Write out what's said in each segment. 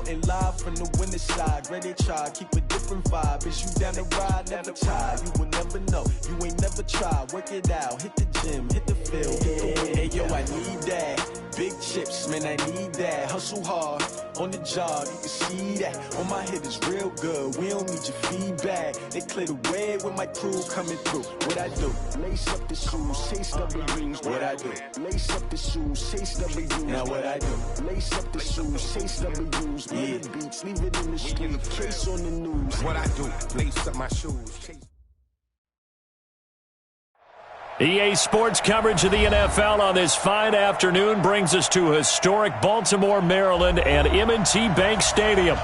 reporting live from the winter side. Ready to try, keep a different vibe. Is you down the ride? Never try. You will never know. You ain't never tried. Work it out. Hit the gym. Hit the field. Hey, yo, I need that. Big chips, man, I need that. Hustle hard on the job. You can see that. On my head is real good. We don't need your feedback. They clear the way with my crew coming through. What I do? Lace up the shoes, chase W's. What I do? Lace up the shoes, chase W's. Now what I do? Lace up the shoes, chase W's. Yeah, beats, leave it in the street, case on the news. What I do? Lace up my shoes, chase. EA Sports coverage of the NFL on this fine afternoon brings us to historic Baltimore, Maryland, and M&T Bank Stadium.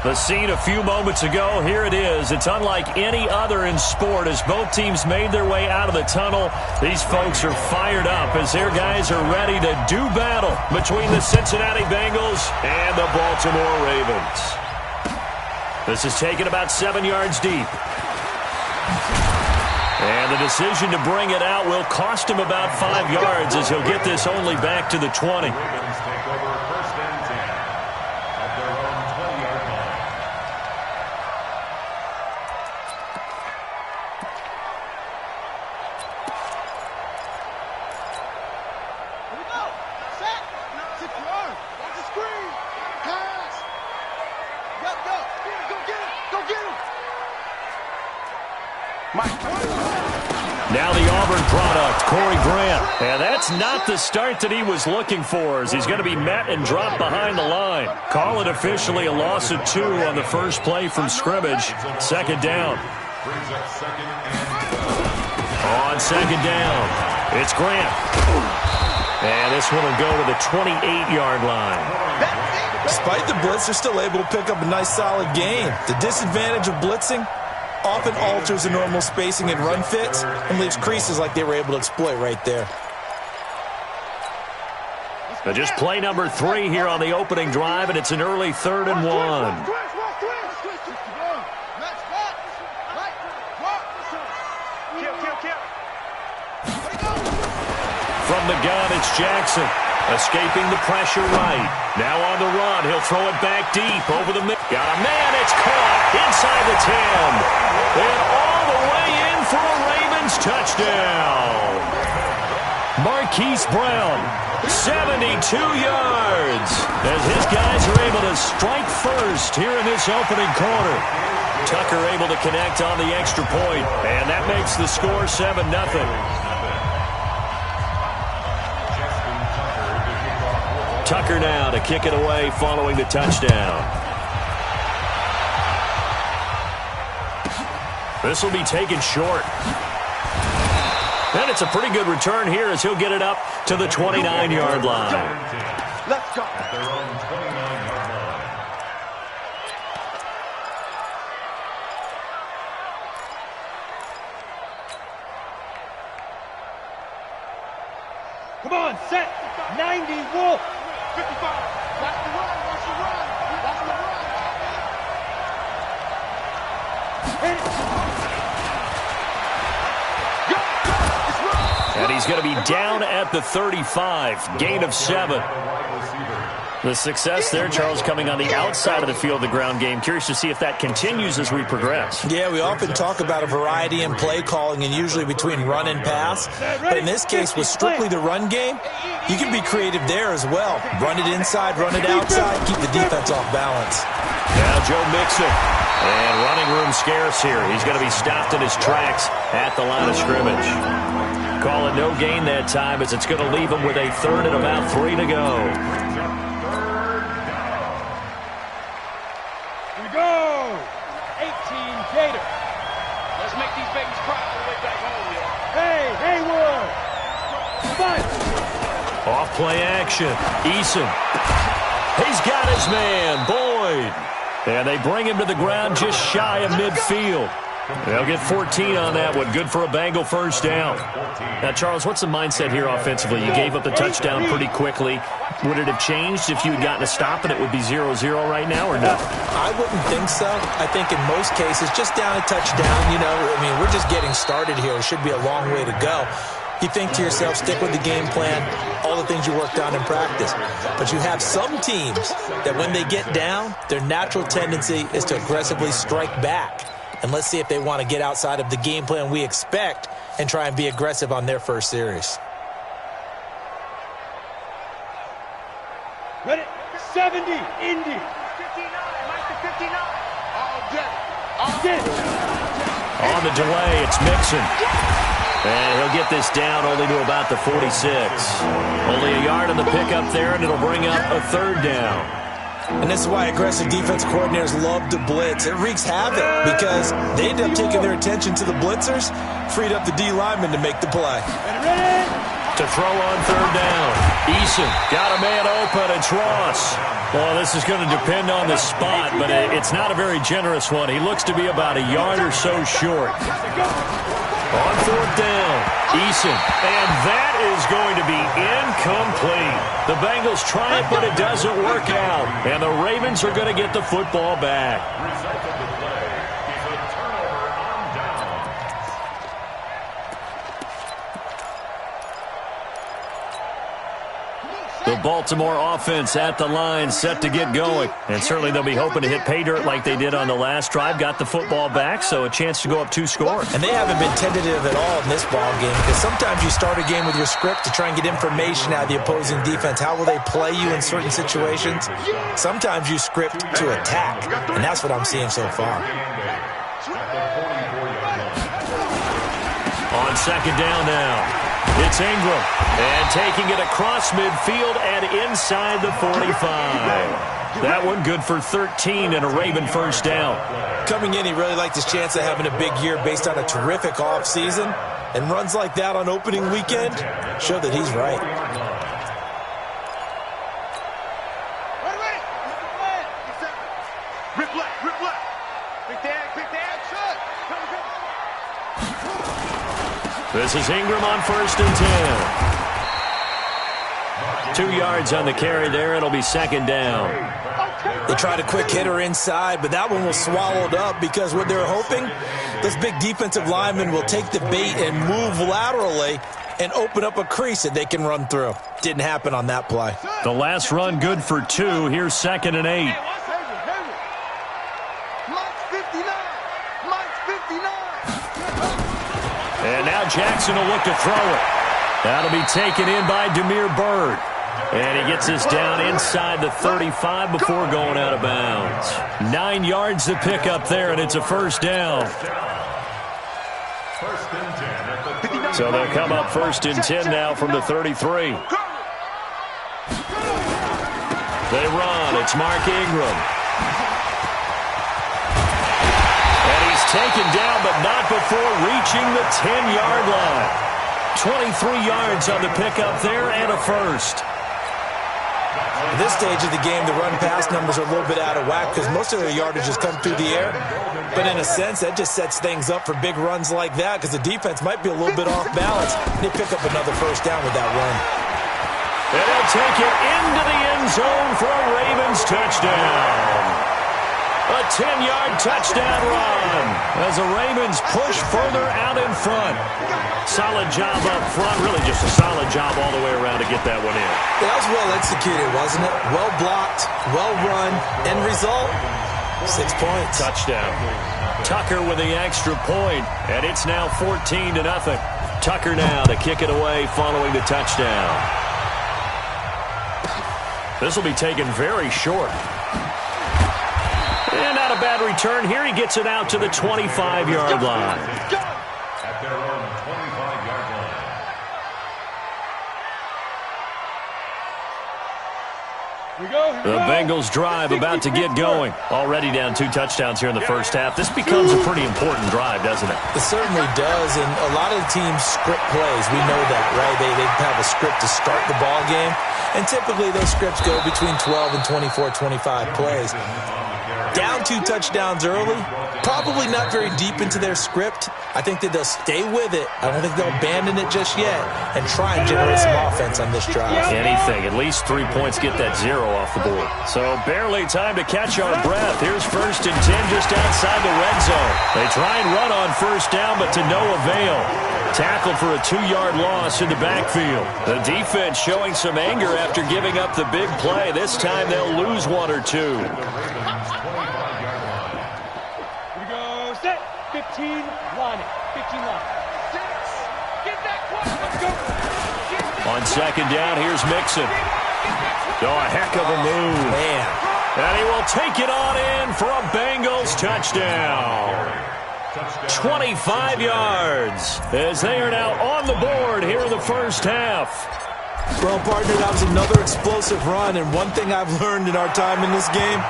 The scene a few moments ago, here it is. It's unlike any other in sport as both teams made their way out of the tunnel. These folks are fired up as their guys are ready to do battle between the Cincinnati Bengals and the Baltimore Ravens. This is taken about 7 yards deep. And the decision to bring it out will cost him about 5 yards as he'll get this only back to the 20. Ravens take over first and 10 at their own 20-yard line. Here we go. Set. 6 yards. Watch the screen. Pass. Go. Go get him. Go get him. Now the Auburn product, Corey Grant. And that's not the start that he was looking for as he's going to be met and dropped behind the line. Call it officially a loss of 2 on the first play from scrimmage. Second down. On second down, it's Grant. And this one will go to the 28-yard line. Despite the blitz, they're still able to pick up a nice solid gain. The disadvantage of blitzing often alters the normal spacing and run fits and leaves creases like they were able to exploit right there. But just play number 3 here on the opening drive, and it's an early 3rd and 1. From the gun, it's Jackson. Escaping the pressure right. Now on the run. He'll throw it back deep over the middle. Got a man. It's caught inside the 10. And all the way in for a Ravens touchdown. Marquise Brown, 72 yards. As his guys are able to strike first here in this opening quarter. Tucker able to connect on the extra point. And that makes the score 7-0. Tucker now to kick it away following the touchdown. This will be taken short. And it's a pretty good return here as he'll get it up to the 29-yard line. Let's go. At their own 29-yard line. Come on, set. 90, Wolf. 55. Watch the run. Watch the run. Watch the run. Hit it. And he's going to be down at the 35. Gain of 7. The success there, Charles, coming on the outside of the field, the ground game. Curious to see if that continues as we progress. Yeah, we often talk about a variety in play calling and usually between run and pass. But in this case, with strictly the run game, you can be creative there as well. Run it inside, run it outside, keep the defense off balance. Now Joe Mixon. And running room scarce here. He's going to be stopped in his tracks at the line of scrimmage. Call it no gain that time as it's going to leave him with a 3rd and about 3 to go. Here we go. 18 Gator. Let's make these babies cry on the way back home, yo. Hey, Haywood. Fight. Off play action. Eason. He's got his man, Boyd. And they bring him to the ground just shy of midfield. They'll get 14 on that one. Good for a Bengal first down. Now, Charles, what's the mindset here offensively? You gave up the touchdown pretty quickly. Would it have changed if you had gotten a stop and it would be 0-0 right now or no? I wouldn't think so. I think in most cases, just down a touchdown, you know, I mean, we're just getting started here. It should be a long way to go. You think to yourself, stick with the game plan, all the things you worked on in practice. But you have some teams that when they get down, their natural tendency is to aggressively strike back. And let's see if they want to get outside of the game plan we expect and try and be aggressive on their first series. Ready? 70, Indy. 59, Mike to 59. All day. All day. On the delay, it's Mixon. And he'll get this down only to about the 46. Only a yard on the pickup there, and it'll bring up a third down. And this is why aggressive defense coordinators love to blitz. It wreaks havoc because they end up taking their attention to the blitzers, freed up the D lineman to make the play. To throw on third down. Eason got a man open. It's Ross. Well, this is going to depend on the spot, but it's not a very generous one. He looks to be about a yard or so short. On fourth down, Eason. And that is going to be incomplete. The Bengals try it, but it doesn't work out. And the Ravens are going to get the football back. Result of the play is a turnover on down. The Baltimore offense at the line, set to get going. And certainly they'll be hoping to hit pay dirt like they did on the last drive. Got the football back, so a chance to go up 2 scores. And they haven't been tentative at all in this ball game because sometimes you start a game with your script to try and get information out of the opposing defense. How will they play you in certain situations? Sometimes you script to attack, and that's what I'm seeing so far. On second down now. It's Ingram, and taking it across midfield and inside the 45. That one good for 13 and a Raven first down. Coming in, he really liked his chance of having a big year based on a terrific offseason, and runs like that on opening weekend show that he's right. This is Ingram on first and 10. 2 yards on the carry there. It'll be second down. They tried a quick hitter inside, but that one was swallowed up because what they're hoping, this big defensive lineman will take the bait and move laterally and open up a crease that they can run through. Didn't happen on that play. The last run good for 2. Here's second and 8. And now Jackson will look to throw it. That'll be taken in by Damiere Byrd. And he gets us down inside the 35 before going out of bounds. 9 yards to pick up there, and it's a first down. So they'll come up first and 10 now from the 33. They run. It's Mark Ingram. Taken down, but not before reaching the 10-yard line. 23 yards on the pickup there and a first. At this stage of the game, the run-pass numbers are a little bit out of whack because most of their yardage has come through the air. But in a sense, that just sets things up for big runs like that because the defense might be a little bit off balance. And they pick up another first down with that run. And they'll take it into the end zone for a Ravens touchdown. A 10-yard touchdown run as the Ravens push further out in front. Solid job up front, really just a solid job all the way around to get that one in. That was well executed, wasn't it? Well blocked, well run, end result, 6 points. Touchdown. Tucker with the extra point, and it's now 14-0. Tucker now to kick it away following the touchdown. This will be taken very short. And not a bad return here. He gets it out to the 25-yard line. At their own 25-yard line. The Bengals drive about to get going. Already down 2 touchdowns here in the first half. This becomes a pretty important drive, doesn't it? It certainly does, and a lot of the teams script plays. We know that, right? They have a script to start the ball game, and typically those scripts go between 12 and 24, 25 plays. Down 2 touchdowns early, probably not very deep into their script. I think that they'll stay with it. I don't think they'll abandon it just yet and try and generate some offense on this drive. Anything, at least 3 points, get that 0 off the board. So barely time to catch our breath. Here's first and 10 just outside the red zone. They try and run on first down, but to no avail. Tackled for a 2-yard loss in the backfield. The defense showing some anger after giving up the big play. This time they'll lose 1 or 2. Here we go. Set. 15 line. 15 line. Get that one. Let's go. On second down, here's Mixon. Oh, a heck of a move. Man. And he will take it on in for a Bengals touchdown. 25 yards as they are now on the board here in the first half. Well, partner, that was another explosive run, and one thing I've learned in our time in this game,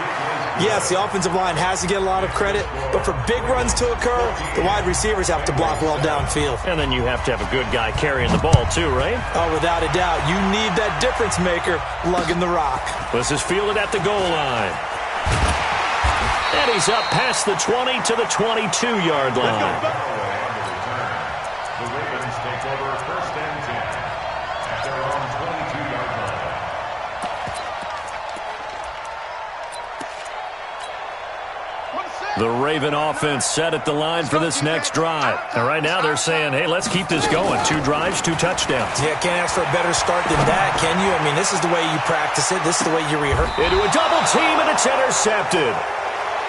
yes, the offensive line has to get a lot of credit, but for big runs to occur, the wide receivers have to block well downfield. And then you have to have a good guy carrying the ball too, right? Oh, without a doubt. You need that difference maker lugging the rock. This is fielded at the goal line. And he's up past the 20 to the 22-yard line. The Ravens take over first and 10 at their own 22-yard line. The Raven offense set at the line for this next drive. And right now they're saying, hey, let's keep this going. 2 drives, 2 touchdowns. Yeah, can't ask for a better start than that, can you? I mean, this is the way you practice it. This is the way you rehearse. Into a double team, and it's intercepted.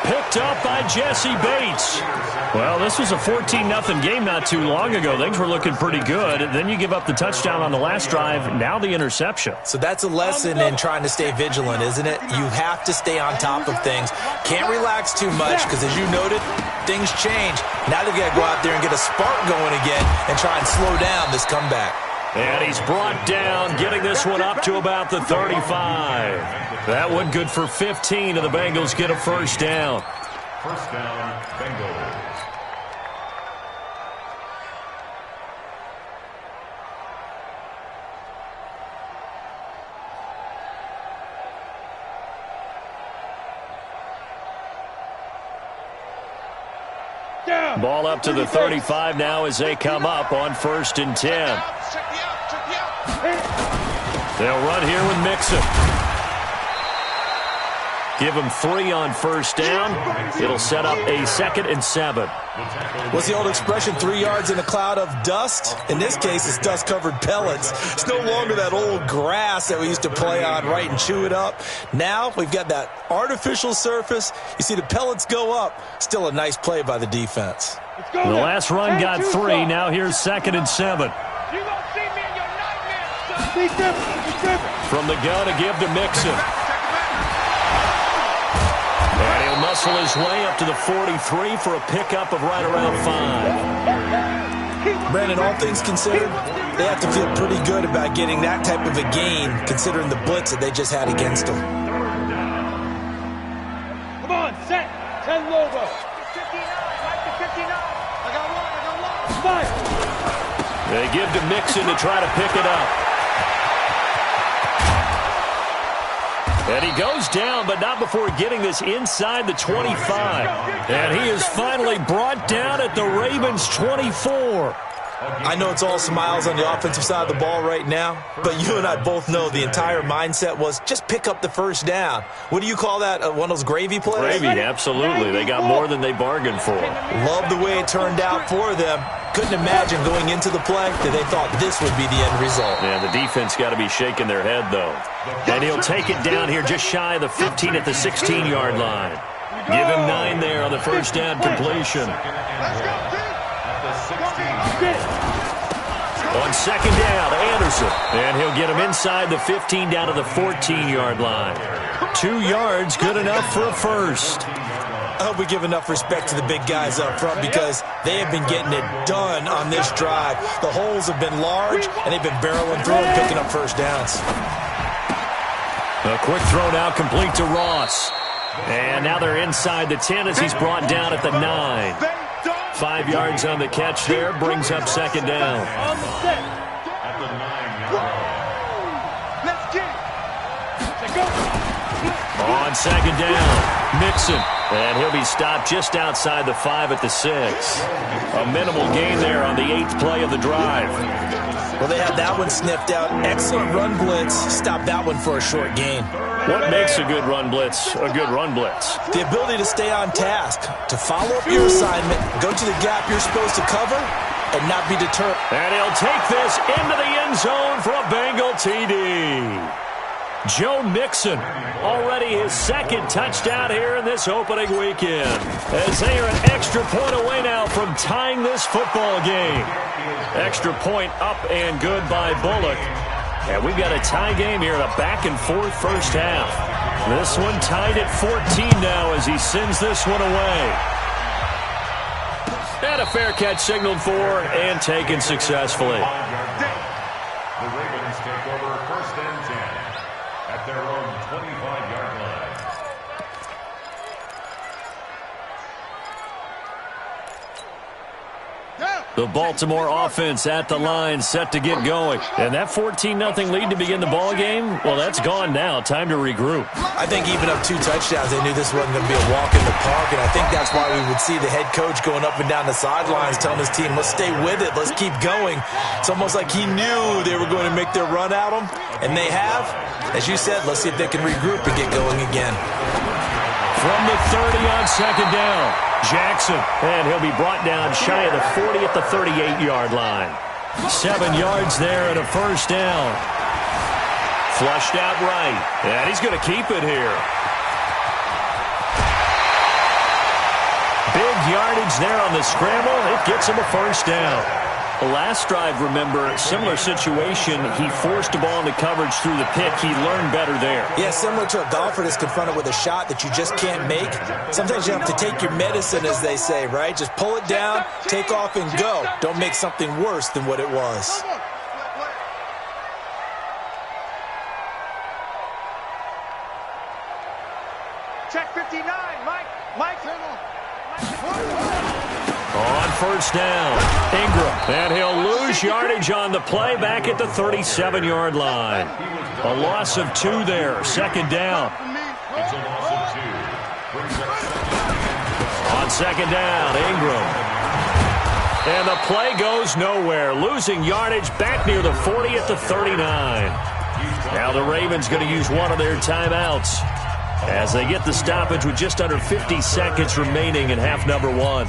Picked up by Jesse Bates. Well, this was a 14-0 game not too long ago. Things were looking pretty good. Then you give up the touchdown on the last drive. Now the interception. So that's a lesson in trying to stay vigilant, isn't it? You have to stay on top of things. Can't relax too much because, as you noted, things change. Now they've got to go out there and get a spark going again and try and slow down this comeback. And he's brought down, getting this one up to about the 35. That one good for 15, and the Bengals get a first down. First down, Bengals. Ball up to the 35 now as they come up on 1st and 10. They'll run here with Mixon. Give him 3 on 1st down. It'll set up a 2nd and 7. What's the old expression, 3 yards in a cloud of dust? In this case, it's dust-covered pellets. It's no longer that old grass that we used to play on, right, and chew it up. Now we've got that artificial surface. You see the pellets go up. Still a nice play by the defense. The last run got 3. Now here's 2nd and 7. From the gun to give to Mixon. And he'll muscle his way up to the 43 for a pickup of right around 5. Brandon, all things considered, they have to feel pretty good about getting that type of a gain, considering the blitz that they just had against them. Come on, set. 10 logo. 59. I got one. 5. They give to Mixon to try to pick it up. And he goes down, but not before getting this inside the 25. And he is finally brought down at the Ravens' 24. I know it's all smiles on the offensive side of the ball right now, but you and I both know the entire mindset was just pick up the first down. What do you call that? One of those gravy plays? Gravy, absolutely. They got more than they bargained for. Love the way it turned out for them. Couldn't imagine going into the play that they thought this would be the end result. Yeah, the defense got to be shaking their head, though. And he'll take it down here just shy of the 15 at the 16-yard line. Give him 9 there on the first down completion. On 2nd down, Anderson. And he'll get him inside the 15 down to the 14-yard line. 2 yards, good enough for a first. I hope we give enough respect to the big guys up front because they have been getting it done on this drive. The holes have been large, and they've been barreling through and picking up first downs. A quick throw now complete to Ross. And now they're inside the 10 as he's brought down at the 9. 5 yards on the catch there, brings up 2nd down. On the set. At the 9-yard line. Let's get it. Go. On 2nd down, Mixon. And he'll be stopped just outside the 5 at the 6. A minimal gain there on the 8th play of the drive. Well, they had that one sniffed out. Excellent run blitz. Stopped that one for a short gain. What makes a good run blitz a good run blitz? The ability to stay on task, to follow up your assignment, go to the gap you're supposed to cover, and not be deterred. And he'll take this into the end zone for a Bengal TD. Joe Mixon, already his second touchdown here in this opening weekend, as they are an extra point away now from tying this football game. Extra point up and good by Bullock. And we've got a tie game here in a back-and-forth first half. This one tied at 14 now as he sends this one away. And a fair catch signaled for and taken successfully. The Ravens take over first and 10 at their own 25-yard line. The Baltimore offense at the line, set to get going. And that 14-0 lead to begin the ball game, well, that's gone now. Time to regroup. I think even up 2 touchdowns, they knew this wasn't going to be a walk in the park, and I think that's why we would see the head coach going up and down the sidelines telling his team, let's stay with it, let's keep going. It's almost like he knew they were going to make their run at him, and they have. As you said, let's see if they can regroup and get going again. From the 30 on second down, Jackson, and he'll be brought down shy of the 40 at the 38-yard line. 7 yards there and a first down. Flushed out right, and he's going to keep it here. Big yardage there on the scramble. It gets him a first down. The last drive, remember, similar situation. He forced the ball into coverage through the pick. He learned better there. Yeah, similar to a golfer that's confronted with a shot that you just can't make. Sometimes you have to take your medicine, as they say, right? Just pull it down, take off, and go. Don't make something worse than what it was. Check 59, Mike. On first down, Ingram, and he'll lose yardage on the play back at the 37-yard line. A loss of 2 there, second down. It's a loss of 2. Brings up second. On second down, Ingram. And the play goes nowhere, losing yardage back near the 40 at the 39. Now the Ravens going to use one of their timeouts as they get the stoppage with just under 50 seconds remaining in half number 1.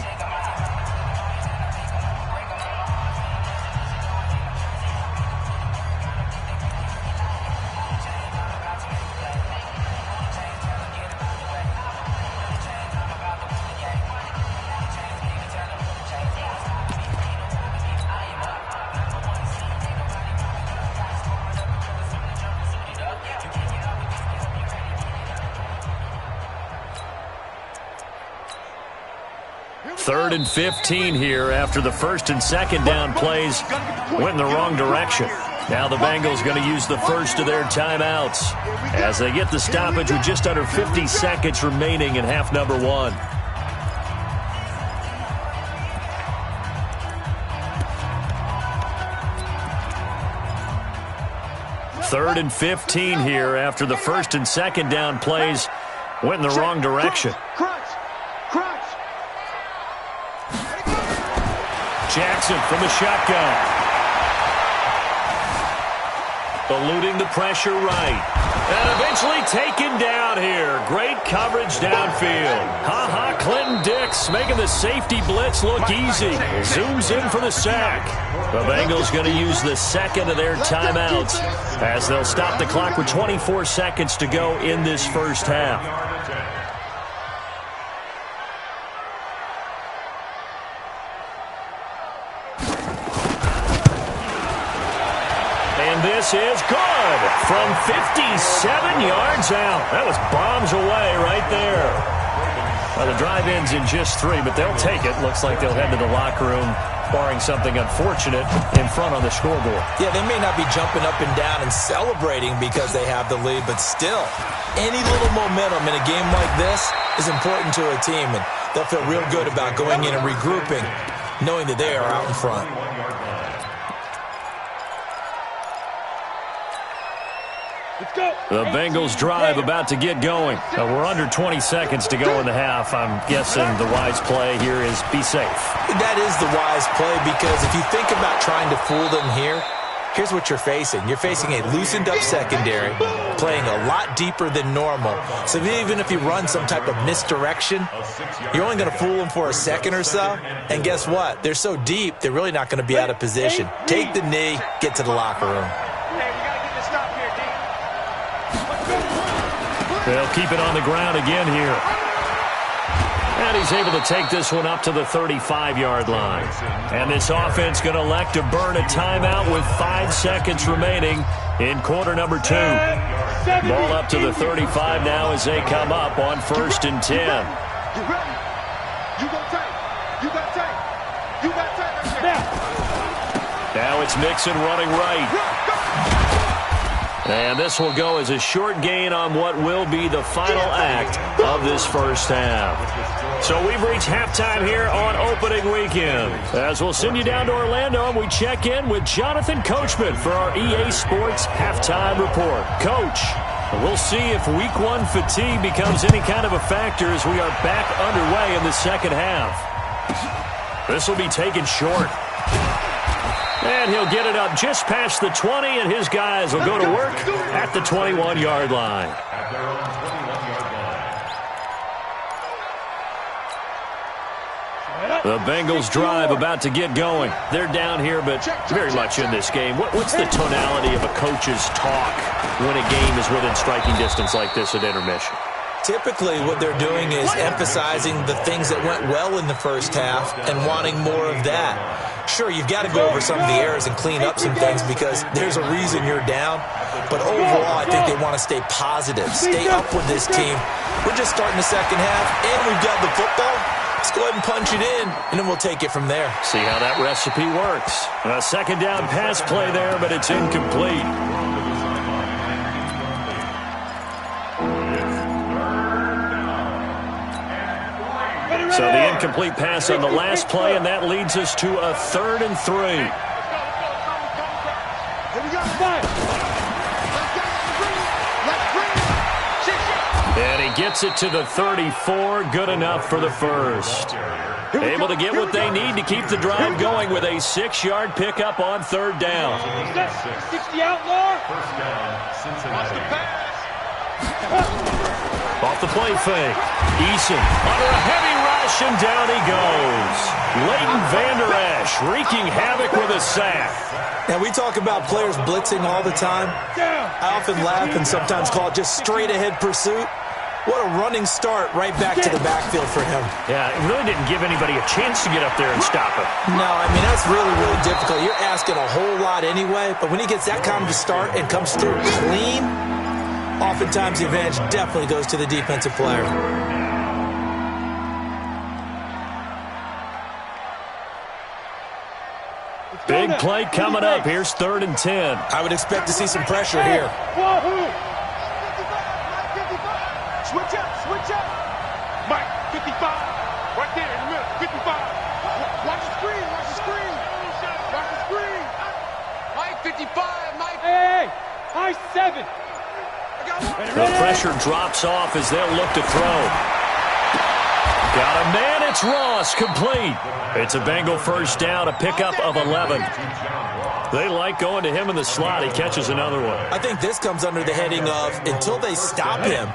Third and 15 here after the first and second down plays went in the wrong direction. Now the Bengals going to use the first of their timeouts as they get the stoppage with just under 50 seconds remaining in half number 1. Third and 15 here after the first and second down plays went in the wrong direction. Jackson from the shotgun. Eluding the pressure right. And eventually taken down here. Great coverage downfield. Clinton Dix making the safety blitz look easy. Zooms in for the sack. The Bengals going to use the second of their timeouts as they'll stop the clock with 24 seconds to go in this first half. This is good from 57 yards out. That was bombs away right there. Well, the drive ends in just 3, but they'll take it. Looks like they'll head to the locker room, barring something unfortunate, in front on the scoreboard. Yeah, they may not be jumping up and down and celebrating because they have the lead, but still, any little momentum in a game like this is important to a team, and they'll feel real good about going in and regrouping, knowing that they are out in front. The Bengals drive about to get going. We're under 20 seconds to go in the half. I'm guessing the wise play here is be safe. That is the wise play because if you think about trying to fool them here, here's what you're facing. You're facing a loosened-up secondary, playing a lot deeper than normal. So even if you run some type of misdirection, you're only going to fool them for a second or so. And guess what? They're so deep, they're really not going to be out of position. Take the knee, get to the locker room. They'll keep it on the ground again here. And he's able to take this one up to the 35-yard line. And this offense going to elect to burn a timeout with 5 seconds remaining in quarter number 2. Ball up to the 35 now as they come up on 1st and 10. You ready? You got tight. You got tight. You got tight. Now it's Mixon running right. And this will go as a short gain on what will be the final act of this first half. So we've reached halftime here on opening weekend. As we'll send you down to Orlando and we check in with Jonathan Coachman for our EA Sports Halftime Report. Coach, we'll see if Week 1 fatigue becomes any kind of a factor as we are back underway in the second half. This will be taken short. And he'll get it up just past the 20, and his guys will go to work at the 21-yard line. At their own 21-yard line. The Bengals drive about to get going. They're down here, but very much in this game. What's the tonality of a coach's talk when a game is within striking distance like this at intermission? Typically, what they're doing is emphasizing the things that went well in the first half and wanting more of that. Sure, you've got to go over some of the errors and clean up some things because there's a reason you're down. But overall, I think they want to stay positive, stay up with this team. We're just starting the second half, and we've got the football. Let's go ahead and punch it in, and then we'll take it from there. See how that recipe works. A second down pass play there, but it's incomplete. So the incomplete pass on the last play, and that leads us to a 3rd and 3. And he gets it to the 34. Good enough for the first. Able to get what they need to keep the drive going with a 6-yard pickup on 3rd down. 60 outlaw. First down, Cincinnati. Off the play fake. Eason under a heavy rush, and down he goes. Leighton Vander Esch wreaking havoc with a sack. Now, we talk about players blitzing all the time. I often laugh and sometimes call it just straight-ahead pursuit. What a running start right back to the backfield for him. Yeah, it really didn't give anybody a chance to get up there and stop him. No, I mean, that's really, really difficult. You're asking a whole lot anyway, but when he gets that kind of start and comes through clean, oftentimes the advantage definitely goes to the defensive player. Big play coming up. Here's 3rd and 10. I would expect to see some pressure here. Switch up. Mike, 55. Right there in the middle, 55. Watch the screen. Mike, 55. Mike. Hey. High 7. The pressure drops off as they'll look to throw. Got a man, it's Ross, complete. It's a Bengal first down, a pickup of 11. They like going to him in the slot. He catches another one. I think this comes under the heading of until they stop him,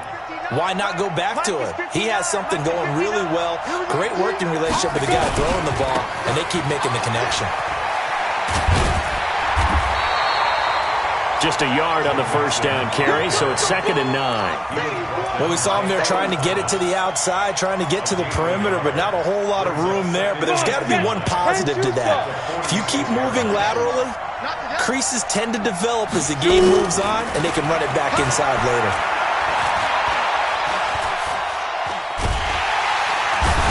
why not go back to him? He has something going really well, great working relationship with the guy throwing the ball, and they keep making the connection. Just a yard on the first down carry, so it's 2nd and 9. Well, we saw him there trying to get it to the outside, trying to get to the perimeter, but not a whole lot of room there. But there's got to be one positive to that. If you keep moving laterally, creases tend to develop as the game moves on, and they can run it back inside later.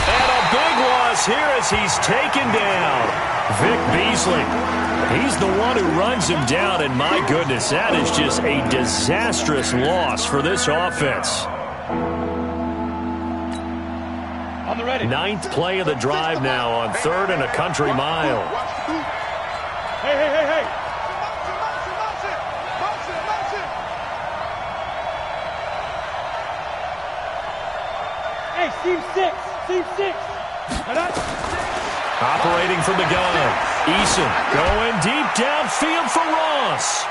And a big loss here as he's taken down. Vic Beasley. He's the one who runs him down, and my goodness, that is just a disastrous loss for this offense. On the ready. 9th play of the drive now on 3rd and a country mile. Hey. Hey, seam 6. Operating from the gun. Eason going deep downfield for Ross.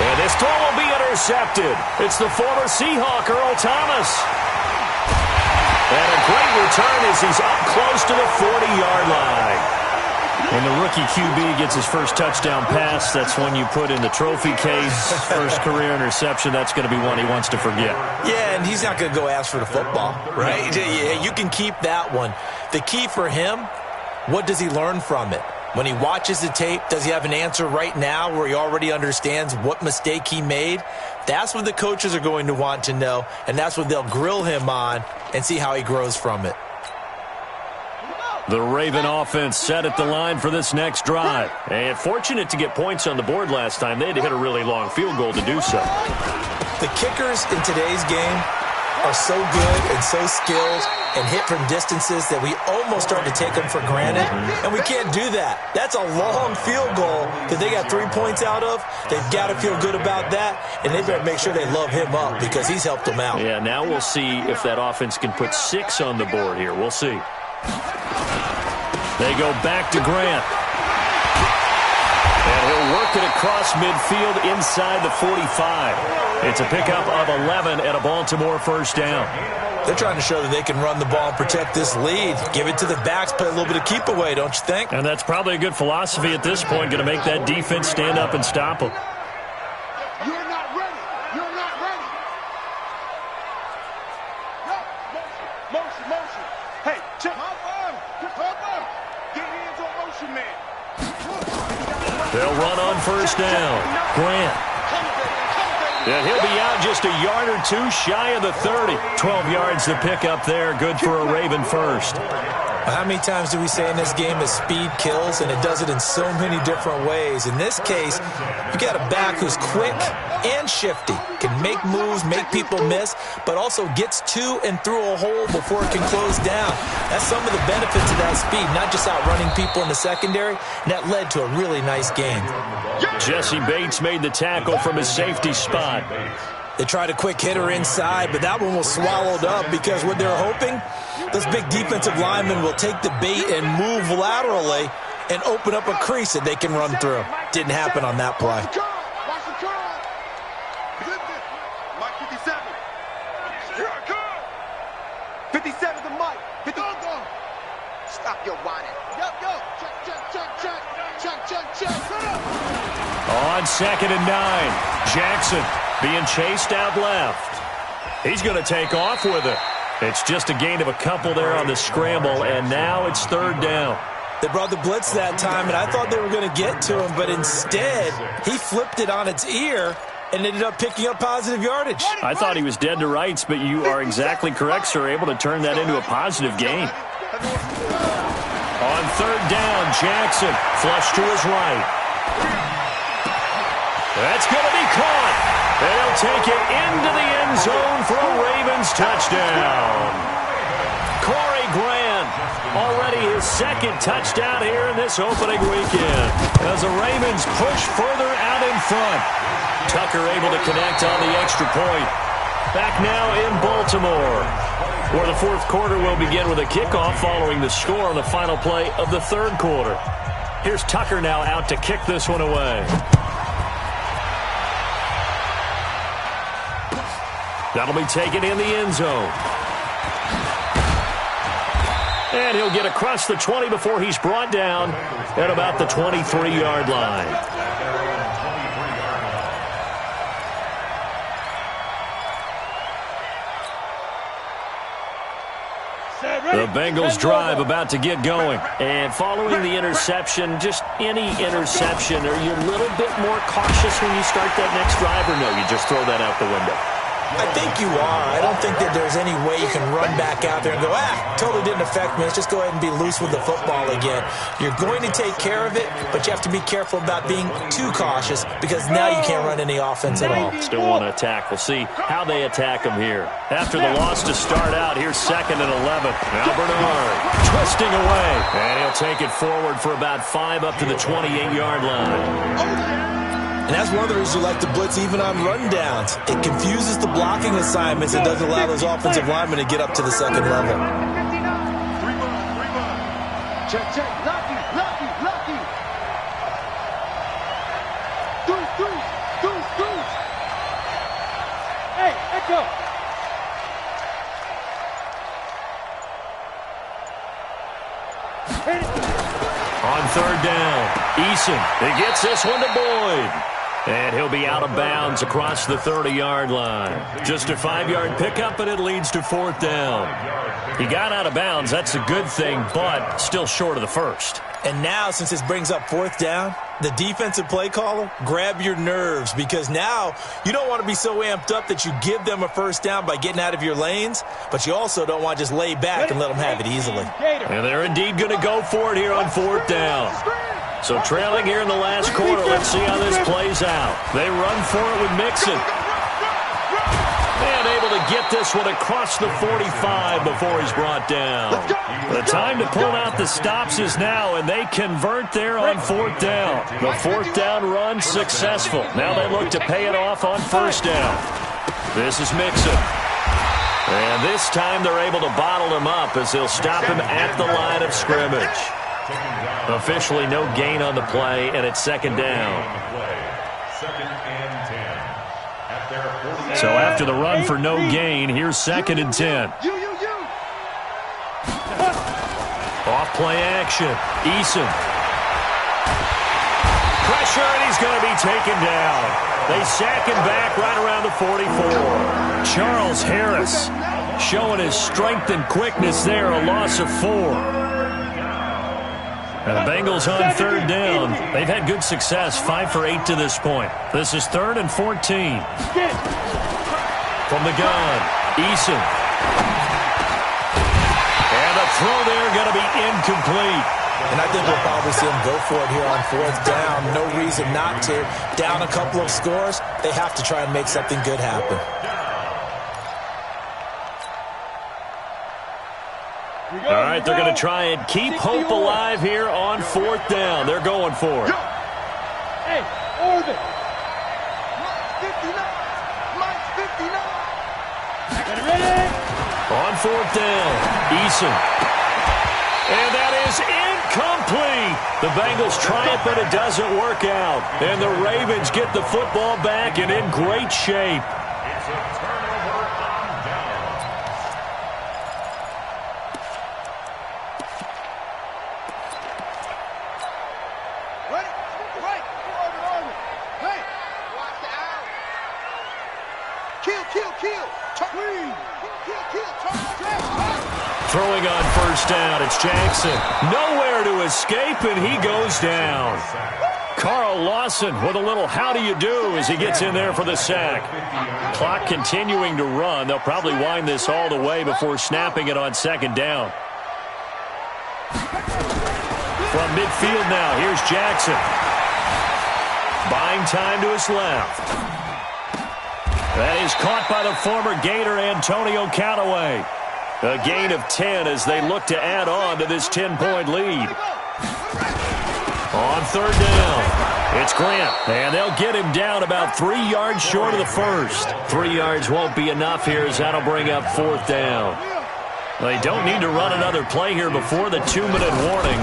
And this throw will be intercepted. It's the former Seahawk, Earl Thomas. And a great return as he's up close to the 40-yard line. When the rookie QB gets his first touchdown pass, that's when you put in the trophy case. First career interception, that's going to be one he wants to forget. Yeah, and he's not going to go ask for the football, right? You can keep that one. The key for him, what does he learn from it? When he watches the tape, does he have an answer right now where he already understands what mistake he made? That's what the coaches are going to want to know, and that's what they'll grill him on and see how he grows from it. The Raven offense set at the line for this next drive. And fortunate to get points on the board last time. They had to hit a really long field goal to do so. The kickers in today's game are so good and so skilled and hit from distances that we almost start to take them for granted, and we can't do that. That's a long field goal that they got 3 points out of. They've got to feel good about that, and they better make sure they love him up because he's helped them out. Yeah, now we'll see if that offense can put 6 on the board here. We'll see. They go back to Grant. And he'll work it across midfield inside the 45. It's a pickup of 11 and a Baltimore first down. They're trying to show that they can run the ball and protect this lead. Give it to the backs, play a little bit of keep away, don't you think? And that's probably a good philosophy at this point, going to make that defense stand up and stop them. You're not ready. You're not ready. No, motion, motion. Hey, check. Cover. Get hands on motion, man. They'll run on first down. Grant. And he'll be out just a yard or two shy of the 30. 12 yards to pick up there. Good for a Raven first. How many times do we say in this game that speed kills, and it does it in so many different ways? In this case, you got a back who's quick and shifty, can make moves, make people miss, but also gets to and through a hole before it can close down. That's some of the benefits of that speed, not just outrunning people in the secondary, and that led to a really nice game. Jesse Bates made the tackle from his safety spot. They tried a quick hitter inside, but that one was swallowed up because what they're hoping, those big defensive linemen will take the bait and move laterally and open up a crease that they can run through. Didn't happen on that play. Watch the curl. Mike 57. Here I come. 57 to Mike. Go. Stop your whining. Go. Check. On 2nd and 9, Jackson being chased out left. He's going to take off with it. It's just a gain of a couple there on the scramble, and now it's 3rd down. They brought the blitz that time, and I thought they were going to get to him, but instead, he flipped it on its ear and ended up picking up positive yardage. I thought he was dead to rights, but you are exactly correct, sir. Able to turn that into a positive gain. On 3rd down, Jackson flush to his right. That's going to be caught. They'll take it into the end zone for a Ravens touchdown. Corey Grant, already his 2nd touchdown here in this opening weekend, as the Ravens push further out in front. Tucker able to connect on the extra point. Back now in Baltimore, where the 4th quarter will begin with a kickoff following the score on the final play of the 3rd quarter. Here's Tucker now out to kick this one away. That'll be taken in the end zone. And he'll get across the 20 before he's brought down at about the 23-yard line. The Bengals drive about to get going. And following the interception, just any interception, are you a little bit more cautious when you start that next drive, or no, you just throw that out the window? I think you are. I don't think that there's any way you can run back out there and go, totally didn't affect me. Let's just go ahead and be loose with the football again. You're going to take care of it, but you have to be careful about being too cautious because now you can't run any offense at all. Still want to attack. We'll see how they attack them here. After the loss to start out, here's 2nd and 11. Now Bernard twisting away. And he'll take it forward for about 5 up to the 28-yard line. And that's one of the reasons you like to blitz even on rundowns. It confuses the blocking assignments. It doesn't allow those offensive linemen to get up to the 2nd level. Check. Lucky. Back up. On third down, Eason. He gets this one to Boyd. And he'll be out of bounds across the 30-yard line. Just a 5-yard pickup, and it leads to fourth down. He got out of bounds. That's a good thing, but still short of the first. And now, since this brings up fourth down, the defensive play caller, grab your nerves, because now you don't want to be so amped up that you give them a first down by getting out of your lanes, but you also don't want to just lay back and let them have it easily. And they're indeed going to go for it here on fourth down. So trailing here in the last quarter, let's see how this plays out. They run for it with Mixon. And able to get this one across the 45 before he's brought down. The time to pull out the stops is now, and they convert there on fourth down. The fourth down run successful. Now they look to pay it off on first down. This is Mixon. And this time they're able to bottle him up as they'll stop him at the line of scrimmage. Officially no gain on the play, and it's second down. Second and 10. So after the run for no gain, here's second and 10. Off play action. Eason. Pressure, and he's going to be taken down. They sack him back right around the 44. Charles Harris showing his strength and quickness there, a loss of 4. And the Bengals on third down. They've had good success, 5 for 8 to this point. This is third and 14. From the gun, Eason. And the throw there going to be incomplete. And I think we'll probably see them go for it here on fourth down. No reason not to. Down a couple of scores, they have to try and make something good happen. All right, they're going to try and keep hope alive here on fourth down. They're going for it. Hey, Orbit. Mike's 59. Ready? On fourth down, Eason. And that is incomplete. The Bengals try it, but it doesn't work out. And the Ravens get the football back and in great shape. It's a turnover on down. Right. Hey, watch out. Kill. Throwing on first down, it's Jackson. Nowhere to escape, and he goes down. Carl Lawson with a little how do you do as he gets in there for the sack. Clock continuing to run. They'll probably wind this all the way before snapping it on second down. From midfield now, here's Jackson. Buying time to his left. That is caught by the former Gator Antonio Callaway. A gain of 10 as they look to add on to this 10-point lead. On third down, it's Grant. And they'll get him down about 3 yards short of the first. 3 yards won't be enough here as that'll bring up fourth down. They don't need to run another play here before the 2-minute warning.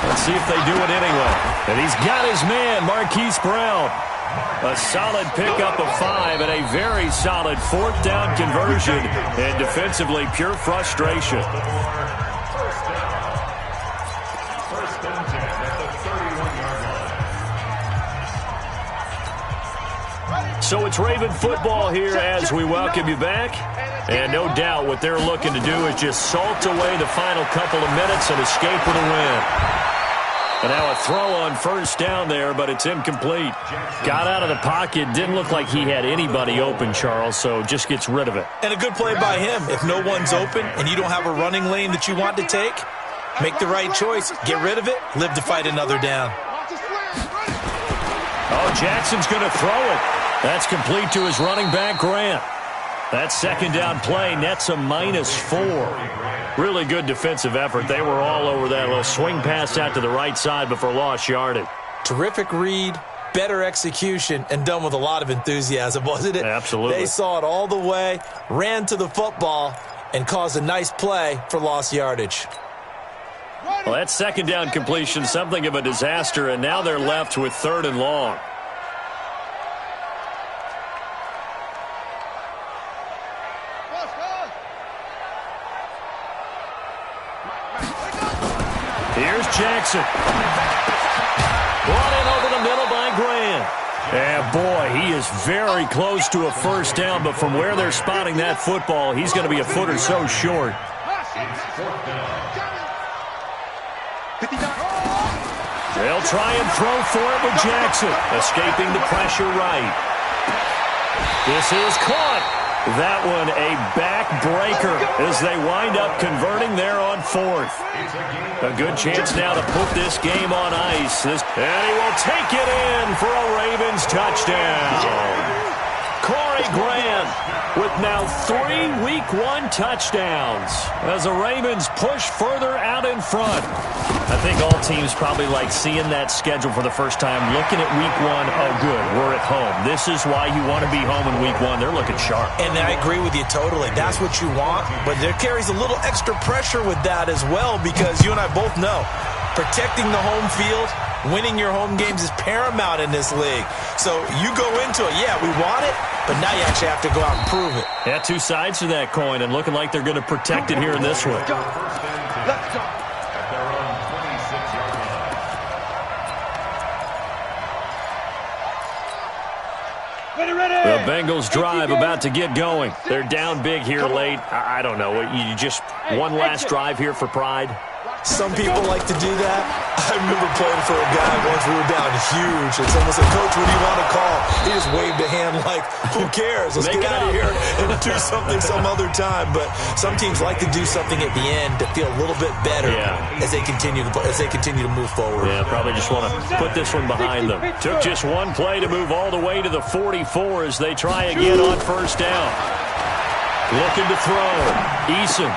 Let's see if they do it anyway. And he's got his man, Marquise Brown. A solid pickup of 5 and a very solid fourth down conversion. And defensively, pure frustration. First and 10 at the 31-yard line. So it's Raven football here as we welcome you back. And no doubt what they're looking to do is just salt away the final couple of minutes and escape with a win. And now a throw on first down there, but it's incomplete. Got out of the pocket. Didn't look like he had anybody open, Charles, so just gets rid of it. And a good play by him. If no one's open and you don't have a running lane that you want to take, make the right choice. Get rid of it. Live to fight another down. Oh, Jackson's going to throw it. That's complete to his running back, Grant. That second down play nets a -4. Really good defensive effort. They were all over that little swing pass out to the right side before lost yardage. Terrific read, better execution, and done with a lot of enthusiasm, wasn't it? Absolutely. They saw it all the way, ran to the football, and caused a nice play for lost yardage. Well, that second down completion, something of a disaster, and now they're left with third and long. Here's Jackson. Brought in over the middle by Grant. And, boy, he is very close to a first down, but from where they're spotting that football, he's going to be a foot or so short. They'll try and throw for it with Jackson, escaping the pressure right. This is caught. That one a backbreaker as they wind up converting there on fourth. A good chance now to put this game on ice. And he will take it in for a Ravens touchdown. Corey Grant with now 3 Week 1 touchdowns as the Ravens push further out in front. I think all teams probably like seeing that schedule for the first time, looking at Week 1, oh good, we're at home. This is why you want to be home in Week 1. They're looking sharp. And I agree with you totally. That's what you want, but there carries a little extra pressure with that as well because you and I both know protecting the home field, winning your home games is paramount in this league. So you go into it, yeah, we want it, but now you actually have to go out and prove it. Yeah, two sides to that coin, and looking like they're going to protect it here in this one. Let's go. At their own 26-yard line. The Bengals drive about to get going. They're down big here late. I don't know. You just one last drive here for pride? Some people like to do that. I remember playing for a guy once. We were down huge, and someone said, "Coach, what do you want to call?" He just waved a hand like, "Who cares? Let's get out of here and do something some other time." But some teams like to do something at the end to feel a little bit better as they continue to move forward. Yeah, probably just want to put this one behind them. Took just one play to move all the way to the 44 as they try again on first down. Looking to throw. Eason.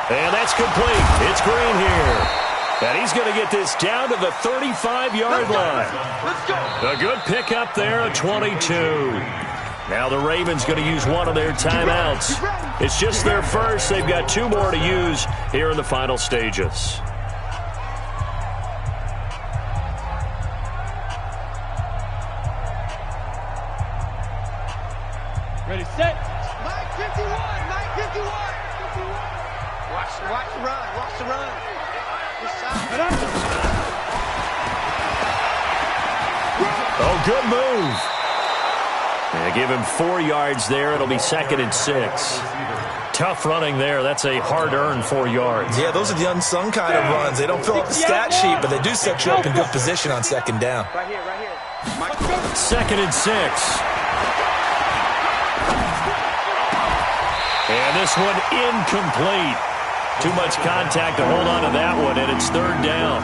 And that's complete. It's Green here. And he's going to get this down to the 35-yard line. A good pickup there, a 22. Now the Ravens going to use one of their timeouts. It's just their first. They've got 2 more to use here in the final stages. Ready, set. Mike 51, Mike 51. Watch the run, watch the run. Oh, good move. And give him 4 yards there. It'll be 2nd and 6. Tough running there. That's a hard-earned 4 yards. Yeah, those are the unsung kind of runs. They don't fill up the stat sheet, but they do set you up in good position on 2nd down. Right here, right here. 2nd and 6. And this one incomplete. Too much contact to hold on to that one, and it's 3rd down.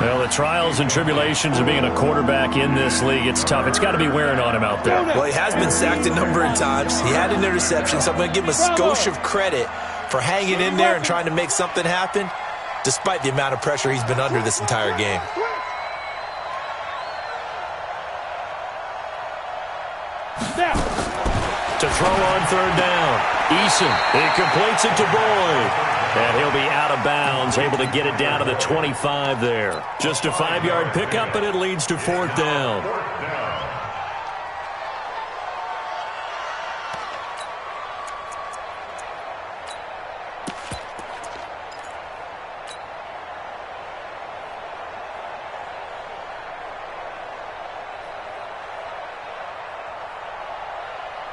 Well, the trials and tribulations of being a quarterback in this league, it's tough. It's got to be wearing on him out there. Well, he has been sacked a number of times. He had an interception, so I'm going to give him a skosh of credit for hanging in there and trying to make something happen, despite the amount of pressure he's been under this entire game. To throw on 3rd down. Eason, he completes it to Boyd. And he'll be out of bounds, able to get it down to the 25 there. Just a 5-yard pickup, and it leads to 4th down.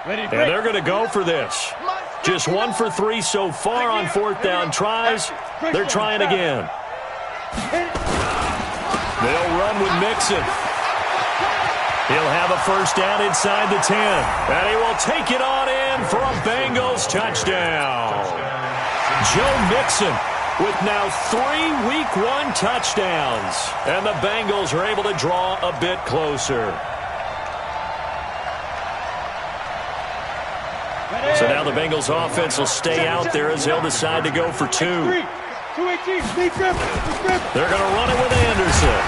And they're going to go for this. Just 1 for 3 so far on 4th down tries. They're trying again. They'll run with Mixon. He'll have a first down inside the 10. And he will take it on in for a Bengals touchdown. Joe Mixon with now 3 Week 1 touchdowns. And the Bengals are able to draw a bit closer. So now the Bengals offense will stay out there as they'll decide to go for 2. They're going to run it with Anderson.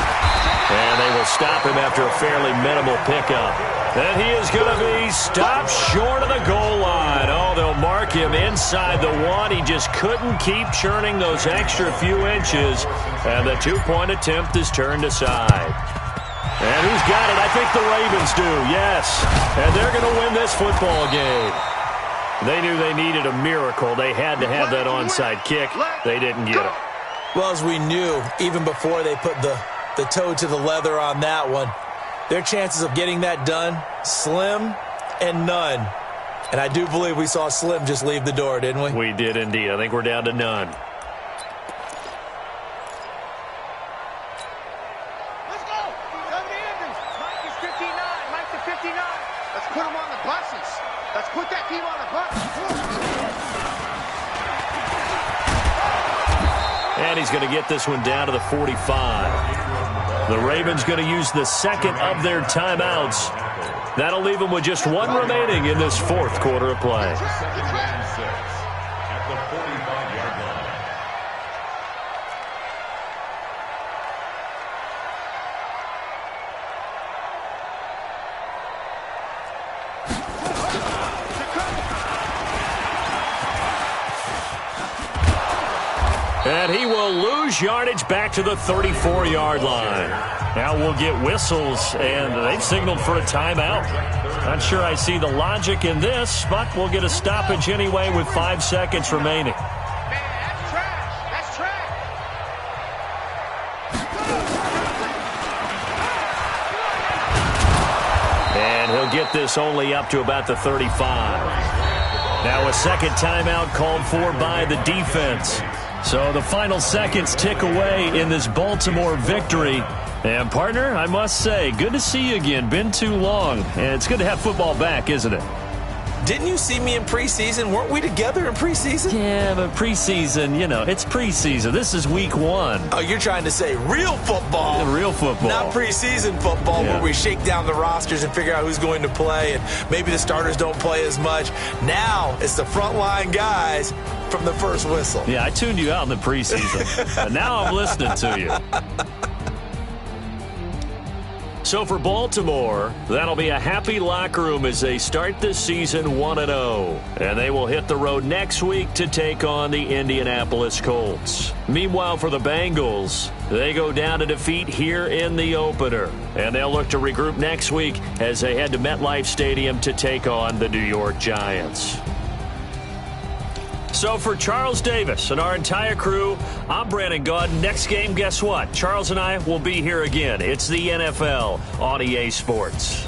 And they will stop him after a fairly minimal pickup. And he is going to be stopped short of the goal line. Oh, they'll mark him inside the 1. He just couldn't keep churning those extra few inches. And the 2-point attempt is turned aside. And who's got it? I think the Ravens do, yes. And they're going to win this football game. They knew they needed a miracle. They had to have that onside kick. They didn't get it. Well, as we knew, even before they put the toe to the leather on that one, their chances of getting that done, slim and none. And I do believe we saw Slim just leave the door, didn't we? We did indeed. I think we're down to none. Let's go. Come to Andrews. Mike is 59. Mike to 59. Let's put him on the buses. Let's put that team on the bus. And he's going to get this one down to the 45. The Ravens going to use the second of their timeouts. That'll leave them with just one remaining in this fourth quarter of play. Second and 6 at the 45-yard line. And he will lose yardage back to the 34-yard line. Now we'll get whistles, and they've signaled for a timeout. Not sure I see the logic in this, but we'll get a stoppage anyway with 5 seconds remaining. Man, that's trash. That's trash. And he'll get this only up to about the 35. Now a second timeout called for by the defense. So the final seconds tick away in this Baltimore victory. And, partner, I must say, good to see you again. Been too long. And it's good to have football back, isn't it? Didn't you see me in preseason? Weren't we together in preseason? Yeah, but preseason, you know, it's preseason. This is week 1. Oh, you're trying to say real football. Real football. Not preseason football where we shake down the rosters and figure out who's going to play, and maybe the starters don't play as much. Now it's the frontline guys from the first whistle. Yeah, I tuned you out in the preseason. And now I'm listening to you. So for Baltimore, that'll be a happy locker room as they start this season 1-0. And they will hit the road next week to take on the Indianapolis Colts. Meanwhile, for the Bengals, they go down to defeat here in the opener. And they'll look to regroup next week as they head to MetLife Stadium to take on the New York Giants. So for Charles Davis and our entire crew, I'm Brandon Gaudin. Next game, guess what? Charles and I will be here again. It's the NFL on EA Sports.